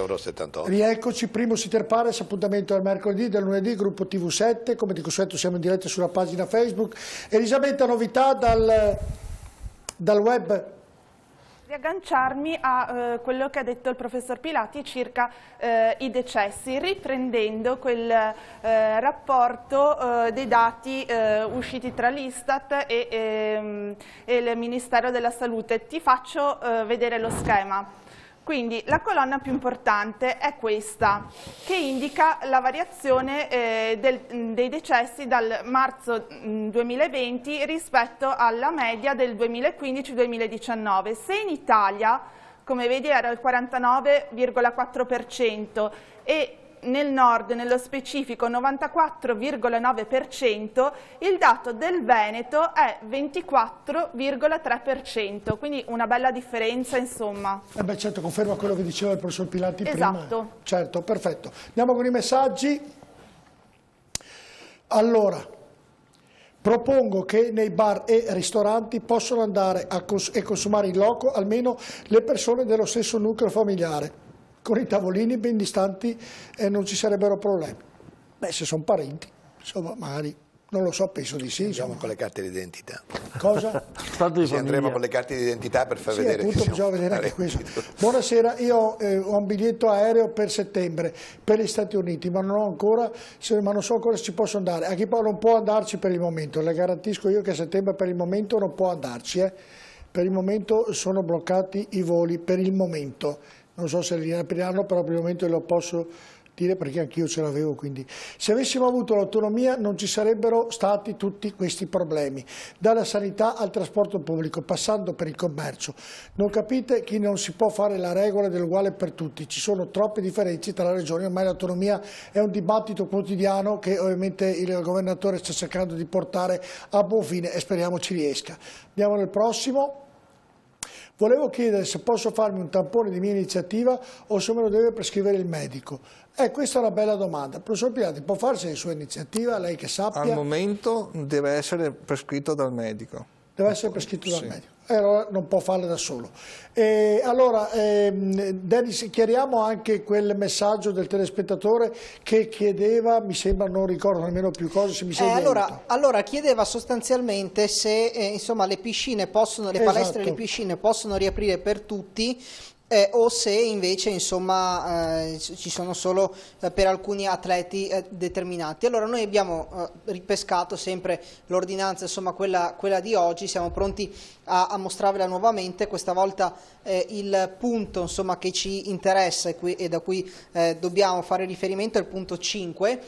€20,78. Rieccoci, primo Sitter Pares, appuntamento del mercoledì, del lunedì, gruppo TV7, come di consueto siamo in diretta sulla pagina Facebook. Elisabetta, novità dal web? Riagganciarmi a quello che ha detto il professor Pilati circa i decessi, riprendendo quel rapporto dei dati usciti tra l'Istat e il Ministero della Salute. Ti faccio vedere lo schema. Quindi la colonna più importante è questa, che indica la variazione dei decessi dal marzo 2020 rispetto alla media del 2015-2019. Se in Italia, come vedi, era il 49,4% e nel nord, nello specifico 94,9%, il dato del Veneto è 24,3%, quindi una bella differenza, insomma. Beh, certo, conferma quello che diceva il professor Pilati prima. Esatto. Certo, perfetto. Andiamo con i messaggi. Allora, propongo che nei bar e ristoranti possano andare e consumare in loco almeno le persone dello stesso nucleo familiare. Con i tavolini ben distanti non ci sarebbero problemi. Beh, se sono parenti, insomma, magari, non lo so, penso di sì. Andiamo con le carte d'identità. Cosa? Sì, andremo con le carte d'identità per far vedere appunto, che bisogna vedere anche questo. Buonasera, io ho un biglietto aereo per settembre per gli Stati Uniti, ma non so ancora se ci posso andare. A chi poi non può andarci per il momento, le garantisco io che a settembre per il momento non può andarci. Per il momento sono bloccati i voli, per il momento. Non so se li riapriranno, però per il momento lo posso dire perché anch'io ce l'avevo. Quindi, se avessimo avuto l'autonomia non ci sarebbero stati tutti questi problemi, dalla sanità al trasporto pubblico, passando per il commercio. Non capite che non si può fare la regola dell'uguale per tutti, ci sono troppe differenze tra le regioni, ormai l'autonomia è un dibattito quotidiano che ovviamente il governatore sta cercando di portare a buon fine e speriamo ci riesca. Andiamo nel prossimo. Volevo chiedere se posso farmi un tampone di mia iniziativa o se me lo deve prescrivere il medico. Questa è una bella domanda. Professor Pilati, può farsi di sua iniziativa, lei che sappia? Al momento deve essere prescritto dal medico. Deve essere prescritto dal medico. Allora non può farlo da solo. Allora, Dennis, chiariamo anche quel messaggio del telespettatore che chiedeva, mi sembra, non ricordo nemmeno più cosa, se mi sei allora chiedeva sostanzialmente se insomma, le piscine possono, le palestre e le piscine possono riaprire per tutti. O se invece insomma, ci sono solo per alcuni atleti determinati. Allora noi abbiamo ripescato sempre l'ordinanza, insomma quella di oggi, siamo pronti a mostrarvela nuovamente. Questa volta il punto, insomma, che ci interessa e da cui dobbiamo fare riferimento è il punto 5,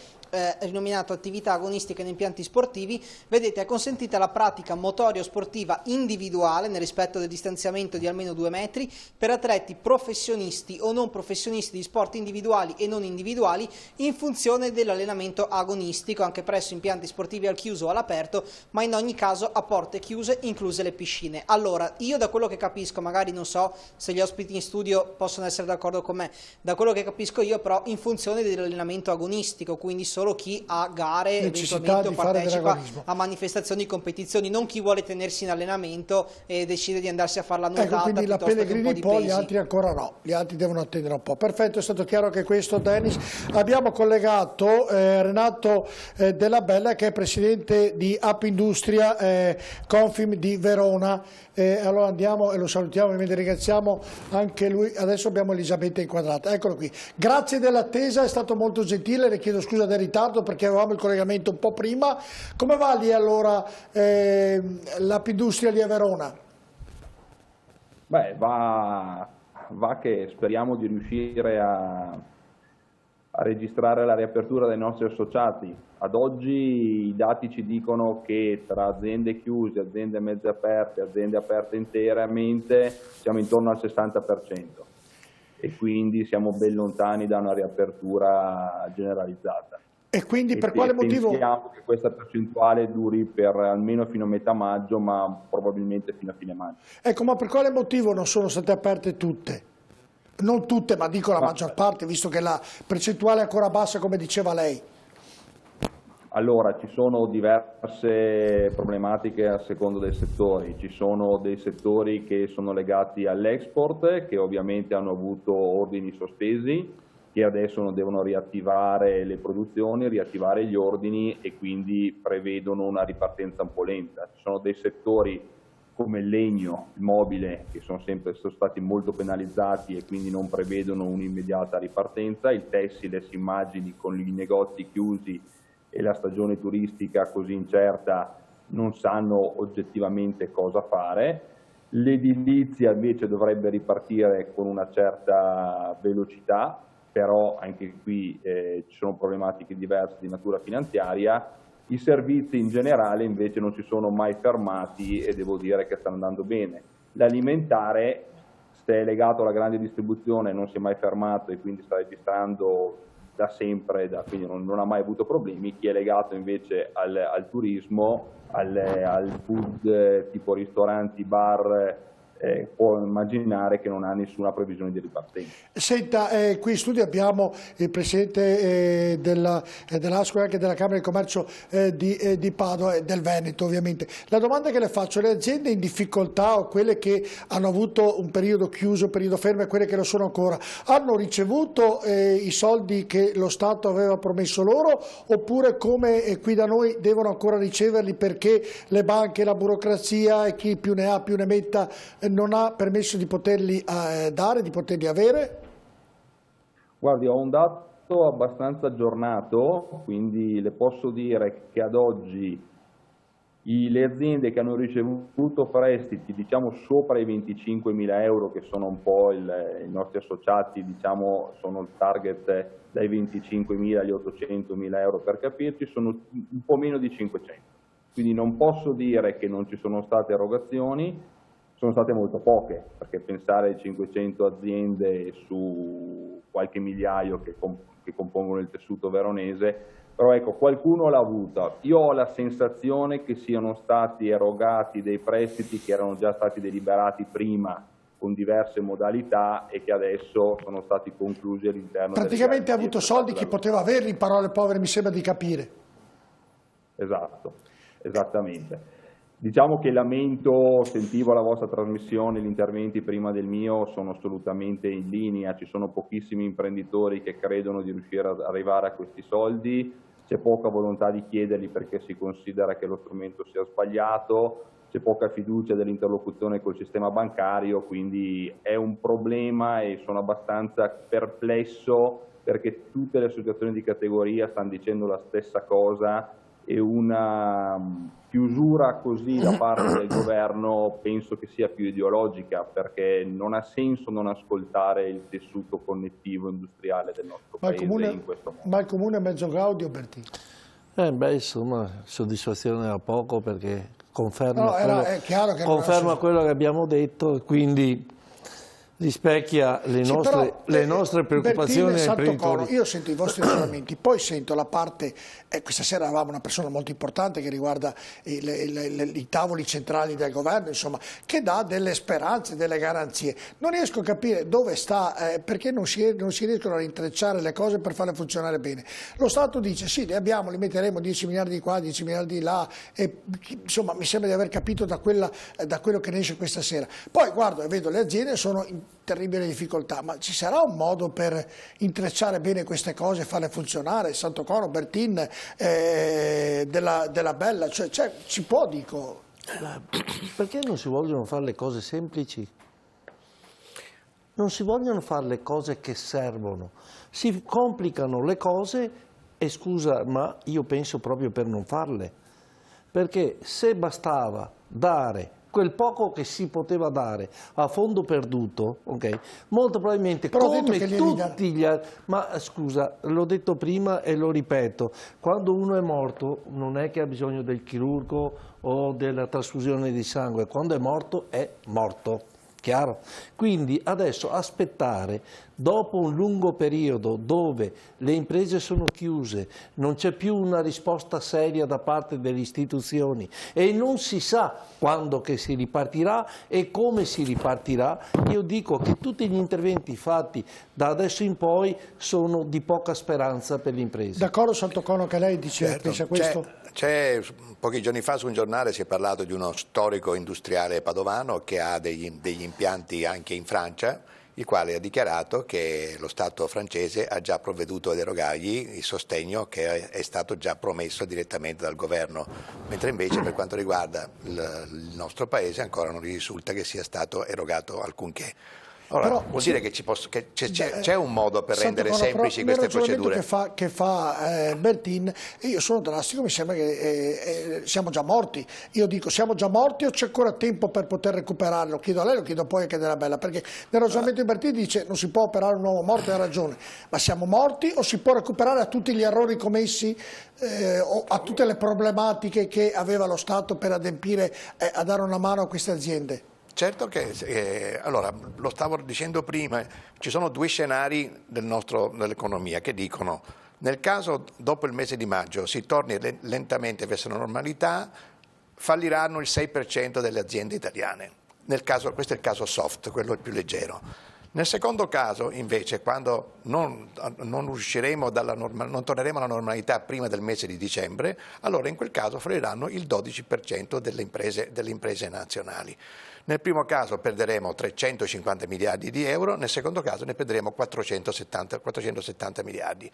rinominato attività agonistiche in impianti sportivi. Vedete, è consentita la pratica motorio sportiva individuale nel rispetto del distanziamento di almeno 2 metri per atleti professionisti o non professionisti di sport individuali e non individuali in funzione dell'allenamento agonistico anche presso impianti sportivi al chiuso o all'aperto, ma in ogni caso a porte chiuse, incluse le piscine. Allora, io da quello che capisco, magari non so se gli ospiti in studio possono essere d'accordo con me, da quello che capisco io però in funzione dell'allenamento agonistico, quindi solo chi ha gare eventualmente o partecipa a manifestazioni, competizioni, non chi vuole tenersi in allenamento e decide di andarsi a fare la nuotata. Quindi la Pellegrini può, gli altri ancora no, gli altri devono attendere un po'. Perfetto, è stato chiaro che questo, Dennis. Abbiamo collegato Renato Della Bella, che è presidente di Appindustria Confim di Verona. Allora andiamo e lo salutiamo e ringraziamo anche lui. Adesso abbiamo Elisabetta inquadrata, eccolo qui. Grazie dell'attesa, è stato molto gentile, le chiedo scusa del ritardo perché avevamo il collegamento un po' prima. Come va lì allora l'Appindustria lì a Verona? Beh, va che speriamo di riuscire a registrare la riapertura dei nostri associati. Ad oggi i dati ci dicono che tra aziende chiuse, aziende mezze aperte, aziende aperte interamente siamo intorno al 60% e quindi siamo ben lontani da una riapertura generalizzata. E quindi per quale motivo? Pensiamo che questa percentuale duri per almeno fino a metà maggio, ma probabilmente fino a fine maggio. Ecco, ma per quale motivo non sono state aperte tutte? Non tutte, ma dico la maggior parte, visto che la percentuale è ancora bassa, come diceva lei. Allora, ci sono diverse problematiche a seconda dei settori. Ci sono dei settori che sono legati all'export, che ovviamente hanno avuto ordini sospesi, che adesso devono riattivare le produzioni, riattivare gli ordini e quindi prevedono una ripartenza un po' lenta. Ci sono dei settori come il legno, il mobile, che sono stati molto penalizzati e quindi non prevedono un'immediata ripartenza. Il tessile, si immagini, con i negozi chiusi e la stagione turistica così incerta, non sanno oggettivamente cosa fare. L'edilizia invece dovrebbe ripartire con una certa velocità, però anche qui ci sono problematiche diverse di natura finanziaria. I servizi in generale invece non si sono mai fermati e devo dire che stanno andando bene. L'alimentare, se è legato alla grande distribuzione, non si è mai fermato e quindi sta registrando da sempre, quindi non ha mai avuto problemi. Chi è legato invece al turismo, al food tipo ristoranti, bar, può immaginare che non ha nessuna previsione di ripartenza. Senta, qui in studio abbiamo il presidente dell'ASCO e anche della Camera di Commercio di Padova e del Veneto ovviamente. La domanda che le faccio: le aziende in difficoltà o quelle che hanno avuto un periodo chiuso, un periodo fermo e quelle che lo sono ancora, hanno ricevuto i soldi che lo Stato aveva promesso loro, oppure come qui da noi devono ancora riceverli perché le banche, la burocrazia e chi più ne ha più ne metta non ha permesso di poterli dare, di poterli avere? Guardi, ho un dato abbastanza aggiornato, quindi le posso dire che ad oggi le aziende che hanno ricevuto prestiti, diciamo sopra i 25.000 euro, che sono un po' i nostri associati, diciamo sono il target dai 25.000 agli 800.000 euro per capirci, sono un po' meno di 500. Quindi non posso dire che non ci sono state erogazioni, sono state molto poche, perché pensare a 500 aziende su qualche migliaio che compongono il tessuto veronese, però ecco, qualcuno l'ha avuta. Io ho la sensazione che siano stati erogati dei prestiti che erano già stati deliberati prima con diverse modalità e che adesso sono stati conclusi all'interno. Praticamente ha avuto soldi chi poteva averli, in parole povere mi sembra di capire. Esatto, esattamente. Diciamo che lamento, sentivo la vostra trasmissione, gli interventi prima del mio sono assolutamente in linea, ci sono pochissimi imprenditori che credono di riuscire ad arrivare a questi soldi, c'è poca volontà di chiederli perché si considera che lo strumento sia sbagliato, c'è poca fiducia dell'interlocuzione col sistema bancario, quindi è un problema e sono abbastanza perplesso perché tutte le associazioni di categoria stanno dicendo la stessa cosa e una chiusura così da parte del governo penso che sia più ideologica, perché non ha senso non ascoltare il tessuto connettivo industriale del nostro paese in questo modo. Ma il comune è mezzo Gaudio, Bertini? Insomma, soddisfazione a poco perché conferma, quello che abbiamo detto e quindi rispecchia le nostre preoccupazioni. Io sento i vostri ragionamenti, poi sento la parte, questa sera avevamo una persona molto importante che riguarda i tavoli centrali del governo, insomma, che dà delle speranze, delle garanzie. Non riesco a capire dove sta, perché non si riescono a rintrecciare le cose per farle funzionare bene. Lo Stato dice sì, li abbiamo, li metteremo 10 miliardi di qua, 10 miliardi di là, e, insomma mi sembra di aver capito da quello che ne esce questa sera. Poi guardo e vedo le aziende sono in terribile difficoltà, ma ci sarà un modo per intrecciare bene queste cose e farle funzionare? Santocono, Bertin, della Bella, cioè ci può, dico. Perché non si vogliono fare le cose semplici? Non si vogliono fare le cose che servono, si complicano le cose e scusa, ma io penso proprio per non farle, perché se bastava dare quel poco che si poteva dare a fondo perduto, okay, molto probabilmente come tutti gli altri, ma scusa, l'ho detto prima e lo ripeto, quando uno è morto non è che ha bisogno del chirurgo o della trasfusione di sangue, quando è morto, Chiaro? Quindi adesso aspettare, dopo un lungo periodo dove le imprese sono chiuse, non c'è più una risposta seria da parte delle istituzioni e non si sa quando che si ripartirà e come si ripartirà, io dico che tutti gli interventi fatti da adesso in poi sono di poca speranza per le imprese. D'accordo Santocono che lei dice, Certo, pensa questo? Pochi giorni fa su un giornale si è parlato di uno storico industriale padovano che ha degli impianti anche in Francia, il quale ha dichiarato che lo Stato francese ha già provveduto ad erogargli il sostegno che è stato già promesso direttamente dal governo, mentre invece per quanto riguarda il nostro paese ancora non risulta che sia stato erogato alcunché. Allora, vuol dire che c'è un modo per rendere semplici queste procedure. Che fa Bertin, io sono drastico, mi sembra che siamo già morti. Io dico, siamo già morti o c'è ancora tempo per poter recuperarlo? Chiedo a lei, lo chiedo poi anche della Bella, perché nel ragionamento di Bertin dice non si può operare un uomo morto, ha ragione, ma siamo morti o si può recuperare a tutti gli errori commessi o a tutte le problematiche che aveva lo Stato per adempiere a dare una mano a queste aziende? Certo che, allora, lo stavo dicendo prima, ci sono due scenari dell'economia che dicono nel caso dopo il mese di maggio si torni lentamente verso la normalità, falliranno il 6% delle aziende italiane. Questo è il caso soft, quello più leggero. Nel secondo caso, invece, quando non torneremo alla normalità prima del mese di dicembre, allora in quel caso falliranno il 12% delle imprese nazionali. Nel primo caso perderemo 350 miliardi di euro, nel secondo caso ne perderemo 470 miliardi.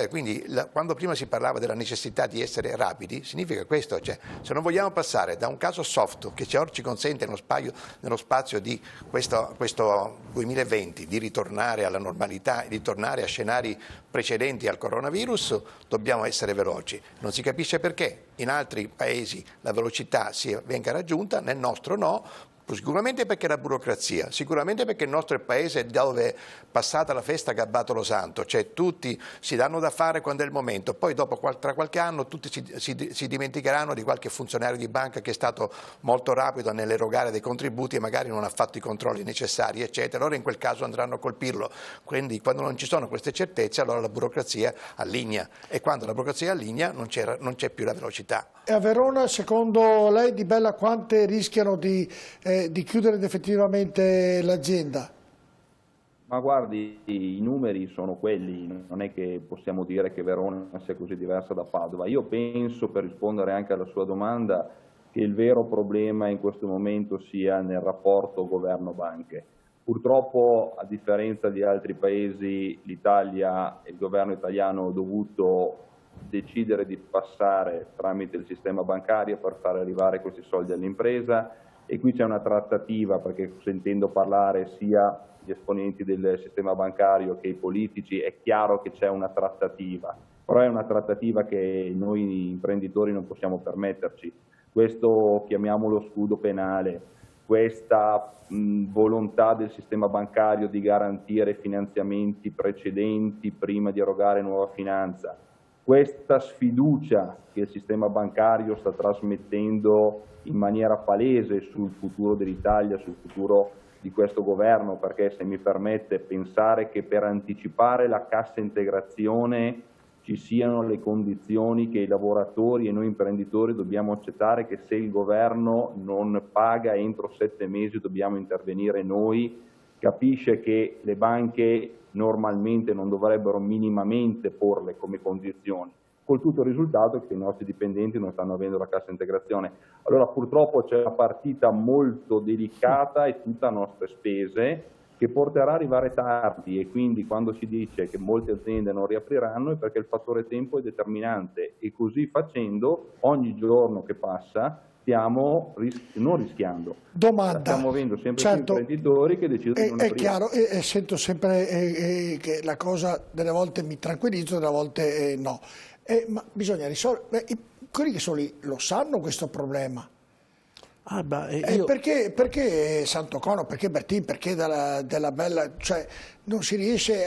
Quindi, quando prima si parlava della necessità di essere rapidi, significa questo, cioè se non vogliamo passare da un caso soft che ci consente nello spazio di questo 2020 di ritornare alla normalità, di tornare a scenari precedenti al coronavirus, dobbiamo essere veloci. Non si capisce perché in altri paesi la velocità venga raggiunta, nel nostro no. Sicuramente perché la burocrazia, sicuramente perché il nostro è il paese dove passata la festa gabbato lo santo, cioè tutti si danno da fare quando è il momento, poi dopo tra qualche anno tutti si dimenticheranno di qualche funzionario di banca che è stato molto rapido nell'erogare dei contributi e magari non ha fatto i controlli necessari, eccetera, allora in quel caso andranno a colpirlo. Quindi quando non ci sono queste certezze allora la burocrazia allinea e quando la burocrazia allinea non c'è più la velocità. E a Verona, secondo lei, Di Bella, quante rischiano di chiudere definitivamente l'azienda? Ma guardi, i numeri sono quelli, non è che possiamo dire che Verona sia così diversa da Padova. Io penso, per rispondere anche alla sua domanda, che il vero problema in questo momento sia nel rapporto governo-banche. Purtroppo, a differenza di altri paesi, l'Italia e il governo italiano hanno dovuto decidere di passare tramite il sistema bancario per far arrivare questi soldi all'impresa e qui c'è una trattativa, perché sentendo parlare sia gli esponenti del sistema bancario che i politici è chiaro che c'è una trattativa, però è una trattativa che noi imprenditori non possiamo permetterci. Questo chiamiamolo scudo penale, questa volontà del sistema bancario di garantire finanziamenti precedenti prima di erogare nuova finanza, questa sfiducia che il sistema bancario sta trasmettendo in maniera palese sul futuro dell'Italia, sul futuro di questo governo, perché se mi permette pensare che per anticipare la cassa integrazione ci siano le condizioni che i lavoratori e noi imprenditori dobbiamo accettare, che se il governo non paga entro 7 mesi dobbiamo intervenire noi, capisce che le banche normalmente non dovrebbero minimamente porle come condizioni, col tutto il risultato che i nostri dipendenti non stanno avendo la cassa integrazione. Allora purtroppo c'è una partita molto delicata e tutta a nostre spese che porterà a arrivare tardi e quindi quando si dice che molte aziende non riapriranno è perché il fattore tempo è determinante e così facendo ogni giorno che passa stiamo non rischiando. Domanda. Stiamo avendo sempre più imprenditori che decidono di non aprire. È chiaro, e sento sempre che la cosa delle volte mi tranquillizzo, delle volte no. Ma bisogna risolvere. Quelli che sono lì lo sanno questo problema? Perché Santocono, perché Bertin, perché della Bella, cioè non si riesce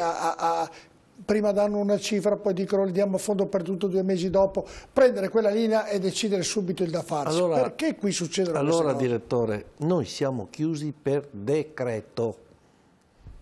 prima danno una cifra, poi dicono li diamo a fondo perduto 2 mesi dopo, prendere quella linea e decidere subito il da farsi. Allora, perché qui succedono queste cose? Allora, direttore, noi siamo chiusi per decreto,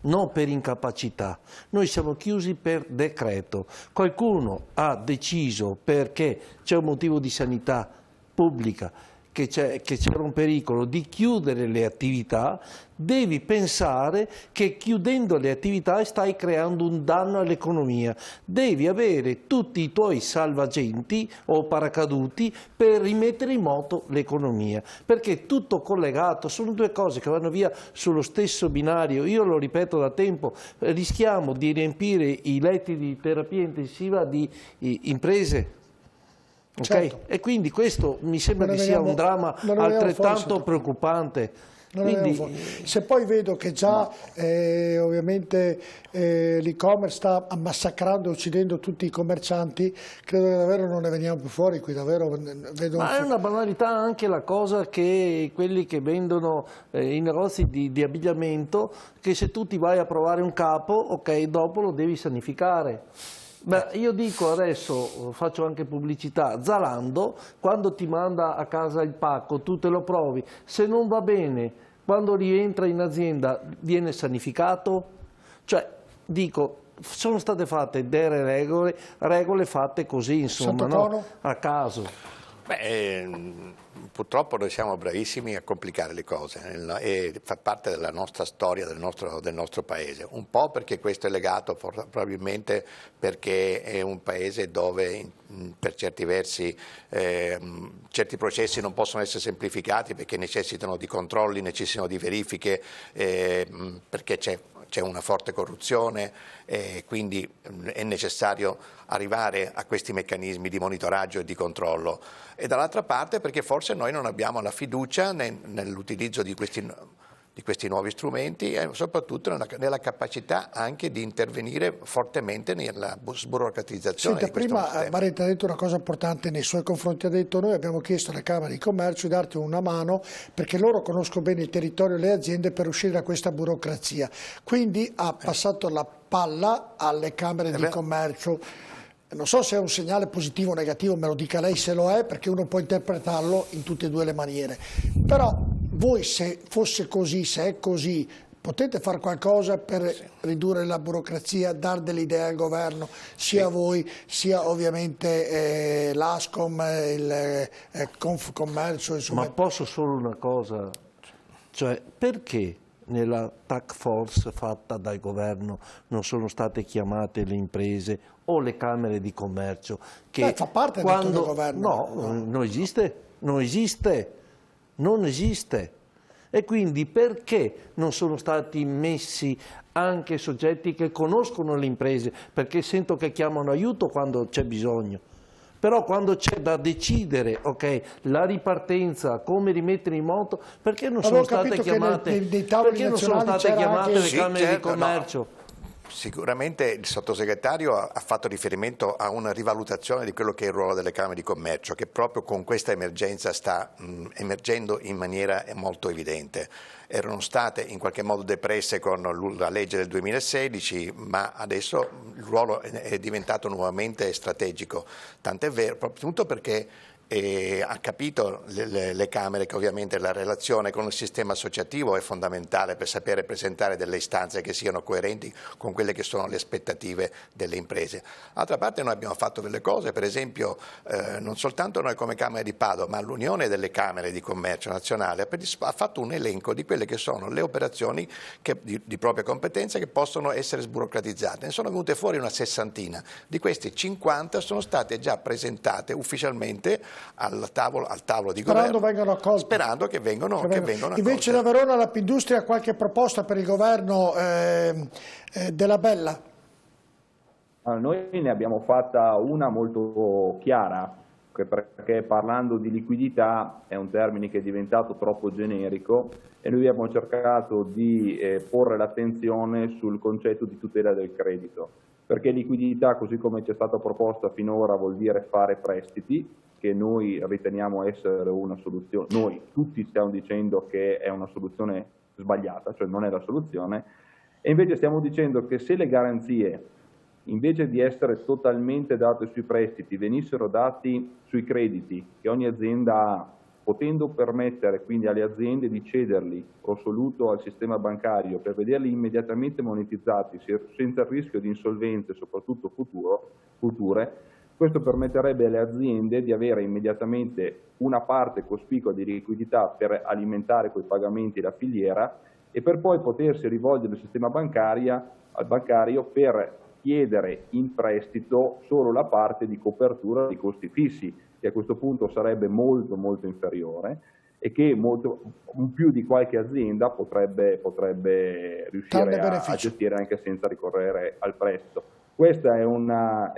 non per incapacità. Noi siamo chiusi per decreto. Qualcuno ha deciso, perché c'è un motivo di sanità pubblica, che c'era un pericolo di chiudere le attività, devi pensare che chiudendo le attività stai creando un danno all'economia. Devi avere tutti i tuoi salvagenti o paracaduti per rimettere in moto l'economia, perché è tutto collegato, sono due cose che vanno via sullo stesso binario. Io lo ripeto da tempo, rischiamo di riempire i letti di terapia intensiva di imprese. Okay? Certo. E quindi questo mi sembra che sia un dramma altrettanto preoccupante. Quindi, se poi vedo che già ovviamente l'e-commerce sta massacrando e uccidendo tutti i commercianti, credo che davvero non ne veniamo più fuori qui, davvero vedo. Ma è una banalità anche la cosa che quelli che vendono i negozi di abbigliamento, che se tu ti vai a provare un capo, ok, dopo lo devi sanificare. Beh, io dico adesso, faccio anche pubblicità, Zalando, quando ti manda a casa il pacco, tu te lo provi, se non va bene, quando rientra in azienda viene sanificato? Cioè, dico, sono state fatte delle regole fatte così, insomma, no? A caso. Beh, purtroppo noi siamo bravissimi a complicare le cose e fa parte della nostra storia, del nostro paese, un po' perché questo è legato probabilmente perché è un paese dove per certi versi certi processi non possono essere semplificati perché necessitano di controlli, necessitano di verifiche, perché c'è una forte corruzione e quindi è necessario arrivare a questi meccanismi di monitoraggio e di controllo. E dall'altra parte perché forse noi non abbiamo la fiducia nell'utilizzo di questi nuovi strumenti e soprattutto nella capacità anche di intervenire fortemente nella sburocratizzazione. Senta, prima Maretta ha detto una cosa importante nei suoi confronti, ha detto noi abbiamo chiesto alle Camere di Commercio di darti una mano perché loro conoscono bene il territorio e le aziende per uscire da questa burocrazia, quindi ha passato la palla alle Camere di Commercio. Non so se è un segnale positivo o negativo, me lo dica lei se lo è, perché uno può interpretarlo in tutte e due le maniere. Però voi, se fosse così, se è così, potete fare qualcosa per ridurre la burocrazia, dare delle idee al governo, sia voi, sia ovviamente l'Ascom, il Confcommercio, insomma. Ma posso solo una cosa? Cioè, perché nella task force fatta dal governo non sono state chiamate le imprese o le camere di commercio? Che fa parte del governo. No, non esiste. E quindi perché non sono stati messi anche soggetti che conoscono le imprese? Perché sento che chiamano aiuto quando c'è bisogno. Però quando c'è da decidere, ok, la ripartenza, come rimettere in moto, perché non sono state chiamate, le Camere di Commercio? No. Sicuramente il sottosegretario ha fatto riferimento a una rivalutazione di quello che è il ruolo delle Camere di Commercio, che proprio con questa emergenza sta emergendo in maniera molto evidente. Erano state in qualche modo depresse con la legge del 2016, ma adesso il ruolo è diventato nuovamente strategico, tant'è vero, appunto perché ha capito le Camere che ovviamente la relazione con il sistema associativo è fondamentale per sapere presentare delle istanze che siano coerenti con quelle che sono le aspettative delle imprese. D'altra parte noi abbiamo fatto delle cose, per esempio non soltanto noi come Camera di Padova, ma l'Unione delle Camere di Commercio Nazionale ha fatto un elenco di quelle che sono le operazioni di propria competenza che possono essere sburocratizzate. Ne sono venute fuori una sessantina, di queste 50 sono state già presentate ufficialmente al tavolo di governo, sperando che vengano accolte. Invece da Verona la Pindustria ha qualche proposta per il governo della Bella? Noi ne abbiamo fatta una molto chiara, perché parlando di liquidità è un termine che è diventato troppo generico e noi abbiamo cercato di porre l'attenzione sul concetto di tutela del credito, perché liquidità, così come ci è stata proposta finora, vuol dire fare prestiti, che noi riteniamo essere una soluzione, noi tutti stiamo dicendo che è una soluzione sbagliata, cioè non è la soluzione, e invece stiamo dicendo che se le garanzie invece di essere totalmente date sui prestiti, venissero dati sui crediti che ogni azienda ha, potendo permettere quindi alle aziende di cederli pro soluto al sistema bancario per vederli immediatamente monetizzati senza il rischio di insolvenze, soprattutto future, questo permetterebbe alle aziende di avere immediatamente una parte cospicua di liquidità per alimentare quei pagamenti da filiera e per poi potersi rivolgere al sistema bancario per chiedere in prestito solo la parte di copertura dei costi fissi, che a questo punto sarebbe molto molto inferiore e che più di qualche azienda potrebbe riuscire a gestire anche senza ricorrere al prestito. Questa è una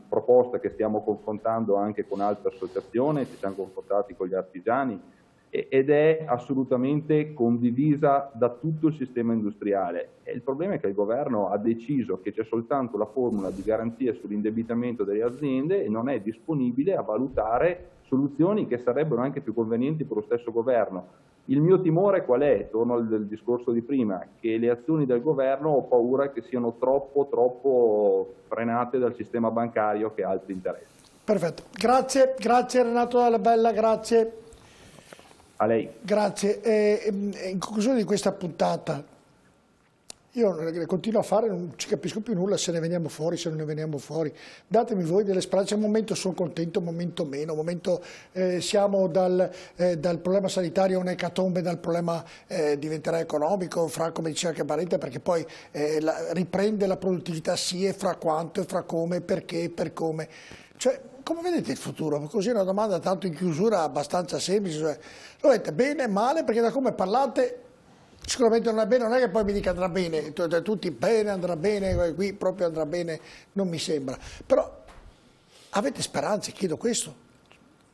proposta che stiamo confrontando anche con altre associazioni, ci siamo confrontati con gli artigiani ed è assolutamente condivisa da tutto il sistema industriale. E il problema è che il governo ha deciso che c'è soltanto la formula di garanzia sull'indebitamento delle aziende e non è disponibile a valutare soluzioni che sarebbero anche più convenienti per lo stesso governo. Il mio timore qual è? Torno al discorso di prima, che le azioni del governo ho paura che siano troppo frenate dal sistema bancario che ha altri interessi. Perfetto, grazie Renato Dalla Bella, grazie. A lei. Grazie. In conclusione di questa puntata, io continuo a fare, non ci capisco più nulla se ne veniamo fuori, se non ne veniamo fuori. Datemi voi delle speranze. Un momento sono contento, un momento meno, un momento siamo dal problema sanitario a un'ecatombe, dal problema diventerà economico, fra, come diceva anche Baretta, perché poi riprende la produttività sì, e fra quanto, e fra come, perché, per come. Cioè, come vedete il futuro? Così è una domanda tanto in chiusura abbastanza semplice. Cioè, lo vedete bene, male, perché da come parlate sicuramente non è bene, non è che poi mi dica andrà bene, tutti bene, andrà bene, qui proprio andrà bene, non mi sembra. Però avete speranze, chiedo questo.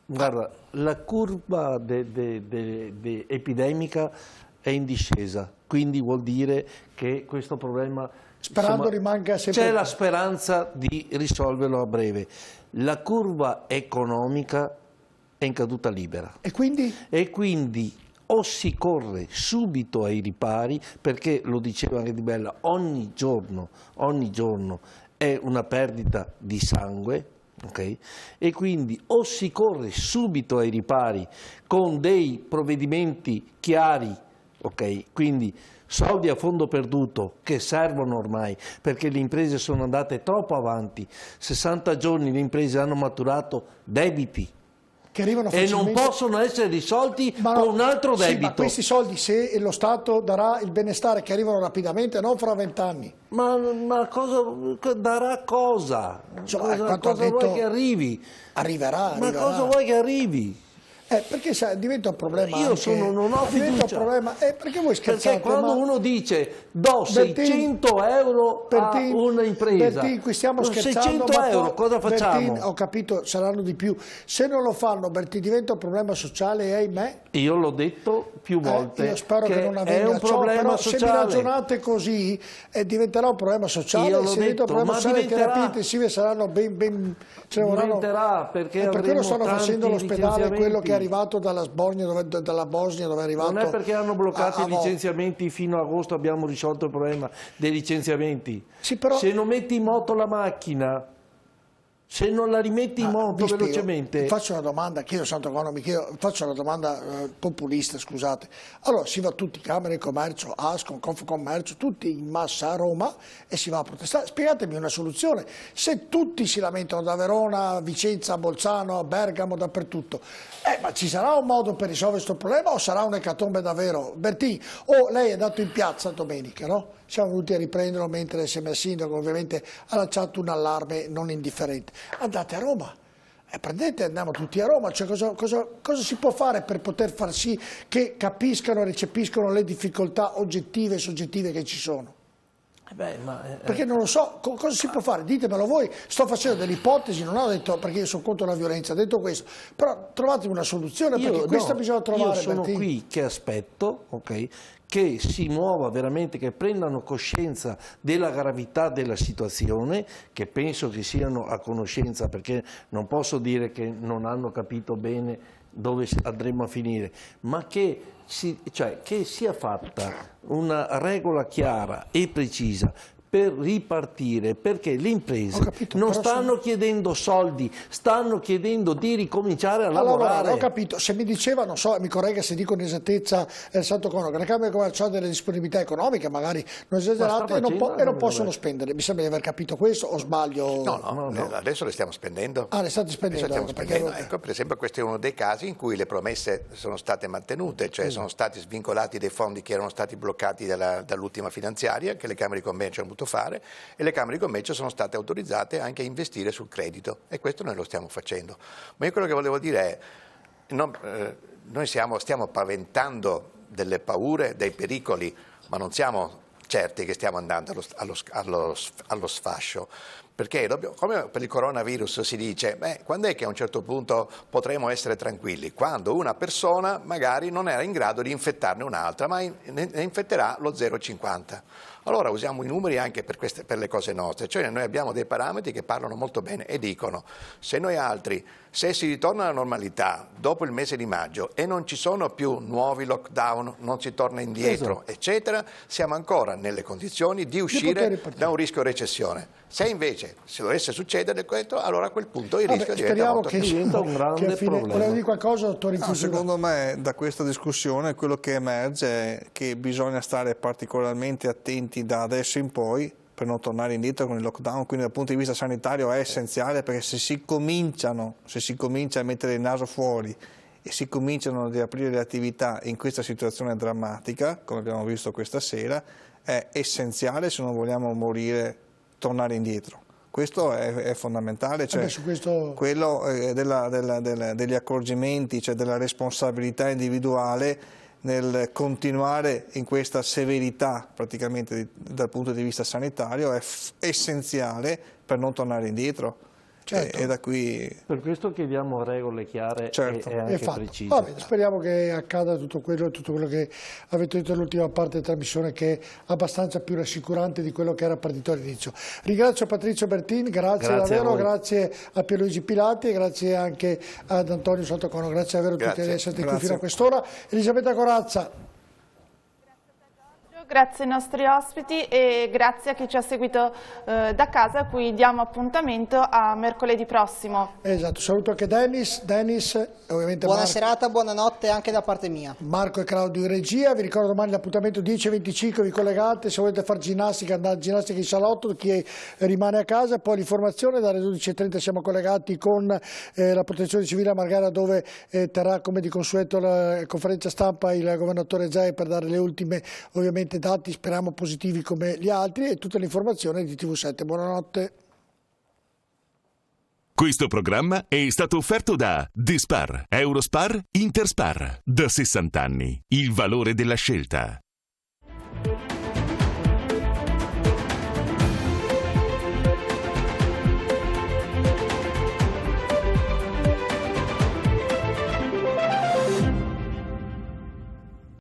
Guarda, la curva epidemica è in discesa, quindi vuol dire che questo problema... Sperando rimanga sempre... C'è la speranza di risolverlo a breve. La curva economica è in caduta libera. E quindi? E quindi o si corre subito ai ripari, perché lo diceva anche Di Bella, ogni giorno è una perdita di sangue, okay? E quindi o si corre subito ai ripari con dei provvedimenti chiari, okay? Quindi soldi a fondo perduto che servono ormai perché le imprese sono andate troppo avanti, 60 giorni le imprese hanno maturato debiti che arrivano e non possono essere risolti con un altro debito. Sì, ma questi soldi, se lo Stato darà il benestare, che arrivano rapidamente, non fra 20 anni. Ma cosa darà cosa? Cosa vuoi che arrivi? Arriverà. Ma cosa vuoi che arrivi? Perché diventa un problema. Io non ho fiducia. Un problema, perché voi scherzate? Perché quando uno dice do 600 euro a un'impresa, Bertin, qui stiamo scherzando, 600 euro cosa facciamo? Bertin, ho capito, saranno di più. Se non lo fanno, Bertin, diventa un problema sociale e ahimè. Io l'ho detto più volte. Io spero che non avvenga è un problema però sociale. Se mi ragionate così, diventerà un problema sociale. Io l'ho se diventa un problema sociale, le terapie intensive saranno ben diventerà perché lo stanno facendo all'ospedale, quello che è arrivato dalla Bosnia dove è arrivato. Non è perché hanno bloccato i licenziamenti fino a agosto abbiamo risolto il problema dei licenziamenti. Sì, però... Se non metti in moto la macchina, se non la rimetti in moto velocemente... Faccio una domanda, faccio una domanda populista, scusate. Allora si va tutti, Camera di Commercio, Ascom, Confcommercio, tutti in massa a Roma e si va a protestare. Spiegatemi una soluzione. Se tutti si lamentano da Verona, Vicenza, Bolzano, Bergamo, dappertutto, ma ci sarà un modo per risolvere questo problema o sarà un'ecatombe davvero? Bertin, lei è andato in piazza domenica, no? Siamo venuti a riprenderlo mentre insieme al sindaco ovviamente ha lanciato un allarme non indifferente. Andate a Roma, prendete, andiamo tutti a Roma, cioè cosa si può fare per poter far sì che capiscano e recepiscano le difficoltà oggettive e soggettive che ci sono? Perché non lo so, cosa si può fare? Ditemelo voi, sto facendo delle ipotesi, non ho detto perché io sono contro la violenza, ho detto questo, però trovatemi una soluzione perché questa bisogna trovare. Io sono qui che aspetto, okay, che si muova veramente, che prendano coscienza della gravità della situazione, che penso che siano a conoscenza perché non posso dire che non hanno capito bene dove andremo a finire, ma che sia fatta una regola chiara e precisa per ripartire, perché le imprese capito, non però stanno chiedendo soldi, stanno chiedendo di ricominciare a lavorare. Ho capito, se mi diceva, non so, mi corregga se dico un'esattezza Santo Cono, che la Camera di Commercio ha delle disponibilità economiche, magari non esagerate, e non possono spendere. Mi sembra di aver capito questo, o sbaglio? No, adesso le stiamo spendendo. Ah, le state spendendo? Ecco, per esempio, questo è uno dei casi in cui le promesse sono state mantenute, cioè sono stati svincolati dei fondi che erano stati bloccati dall'ultima finanziaria, che le Camere di Commercio hanno potuto fare, e le Camere di Commercio sono state autorizzate anche a investire sul credito, e questo noi lo stiamo facendo. Ma io quello che volevo dire è, noi stiamo paventando delle paure, dei pericoli, ma non siamo certi che stiamo andando allo sfascio, perché come per il coronavirus si dice, quando è che a un certo punto potremo essere tranquilli? Quando una persona magari non era in grado di infettarne un'altra, ma ne infetterà lo 0,50. Allora usiamo i numeri anche per le cose nostre, cioè noi abbiamo dei parametri che parlano molto bene e dicono: se si ritorna alla normalità dopo il mese di maggio e non ci sono più nuovi lockdown, non si torna indietro, eccetera, siamo ancora nelle condizioni di uscire da un rischio recessione. Se invece dovesse succedere questo, allora a quel punto il rischio diventa un grande problema. Volevo dire qualcosa, dottore? Secondo me da questa discussione quello che emerge è che bisogna stare particolarmente attenti da adesso in poi per non tornare indietro con il lockdown, quindi dal punto di vista sanitario è essenziale, perché se si comincia a mettere il naso fuori e si cominciano a riaprire le attività in questa situazione drammatica, come abbiamo visto questa sera, è essenziale, se non vogliamo morire, tornare indietro. Questo è fondamentale, cioè quello degli accorgimenti, cioè della responsabilità individuale nel continuare in questa severità praticamente dal punto di vista sanitario è essenziale per non tornare indietro. Certo. E da qui... Per questo chiediamo regole chiare e anche precise. Vabbè, speriamo che accada tutto quello che avete detto nell'ultima parte della trasmissione, che è abbastanza più rassicurante di quello che era partito all'inizio. Ringrazio Patrizio Bertin, grazie davvero, grazie a Pierluigi Pilati e grazie anche ad Antonio Santocono, grazie davvero a tutti di essere qui fino a quest'ora. Elisabetta Corazza. Grazie ai nostri ospiti e grazie a chi ci ha seguito da casa, a cui diamo appuntamento a mercoledì prossimo. Esatto, saluto anche Dennis, ovviamente buona serata, buonanotte anche da parte mia. Marco e Claudio in regia, vi ricordo domani l'appuntamento 10:25, vi collegate, se volete fare ginnastica andate a ginnastica in salotto, chi rimane a casa, poi l'informazione dalle 12:30 siamo collegati con la protezione civile a Marghera, dove terrà come di consueto la conferenza stampa il governatore Zaia per dare le ultime ovviamente dati, speriamo positivi come gli altri, e tutte le informazioni di TV7. Buonanotte. Questo programma è stato offerto da Dispar, Eurospar, Interspar. Da 60 anni, il valore della scelta.